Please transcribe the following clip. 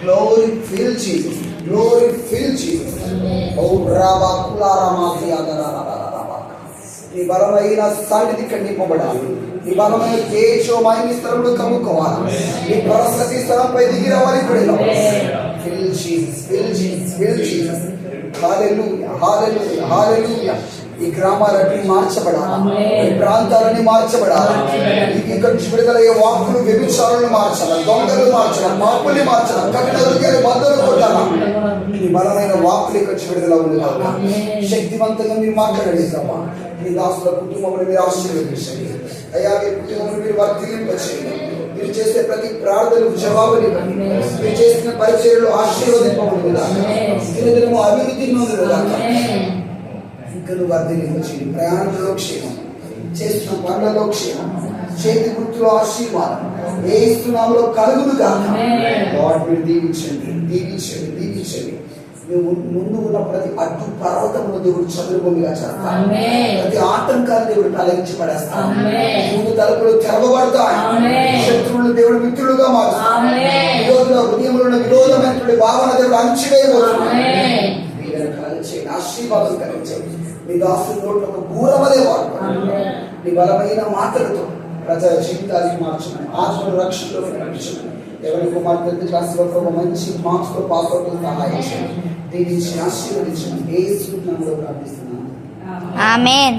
Glory fill Jesus. Glory fill Jesus. Oh Raba Kularama Diadaraba. ఈ బలమైన సన్నిధికి నింపబడాలి. ఈ బలమైన తేజోమయ స్థలంలో కమ్ముకోవాలి. ఈ ప్రశస్తి స్థలంపై దిగి రావాలి. Fill Jesus, fill Jesus, fill Jesus. Hallelujah, hallelujah, hallelujah. ఈ గ్రామాలన్నీ మార్చబడాలి. ఈ ప్రాంతాలన్నీ మార్చబడాలి. ఇక్కడ విడుదలయ్యే వాక్కులు వ్యభిచారులను మార్చాలి, దొంగలు మార్చాలి, మాపుల్ని మార్చాలి, కఠిన బద్దలు కొట్టాలి. ఈ బలమైన వాక్కులు ఇక్కడ విడుదల ఉండాలి. శక్తివంతంగా మీరు మాట్లాడండి ప్రభా. మీ దాసుల కుటుంబంలో మీరు ఆశీర్వదించండి అయ్యా. మీ కుటుంబంలో మీరు వర్ధిల్లింపచేయండి. మీరు చేసే ప్రతి ప్రార్థనకు జవాబులు ఇవ్వండి. మీరు చేసిన పరిచర్యలు ఆశీర్వదింపబడును గాక. దినదినము అభివృద్ధి నొందును గాక. ఇంకా నువ్వు వర్ధిల్లింపచేయండి. ప్రయాణంలో క్షేమం, చేస్తున్న పనులలో క్షేమం, చేతి గుర్తులో ఆశీర్వాదం యేసు నామములో కలుగును గాక. లార్డ్ మీరు దీవించండి, దీవించండి, దీవించండి. నువ్వు ముందు ఉన్న ప్రతి అడ్డు పర్వతమును దేవుడు చదురుభూమిగా చేస్తాడు. ప్రతి ఆటంకాన్ని దేవుడు తొలగించి పడేస్తాడు. ముందు తలుపులు తెరవబడతాయి. శత్రువులు దేవుడు మిత్రులుగా మారుస్తాడు. విరోధుల హృదయంలో ఉన్న విరోధమైనటువంటి భావన దేవుడు అణచివేయబోతున్నాడు. ఆశీర్వాదం కలిగించండి. మీ దాసుల నోట్లో ఒక గూరమదే వాడుకోండి. మీ బలమైన మాటలతో ప్రజల జీవితాన్ని మార్చమని, ఆత్మను రక్షణలో నడిపించమని, ఎవరి కుమార్ 10th క్లాస్లో ఒక మంచి మార్క్స్ తో పాస్ అవుతూ సహాయం చేయండి. దీవించి ఆశీర్వదించండి. యేసు నామములో ప్రార్థిస్తున్నాను. ఆమేన్.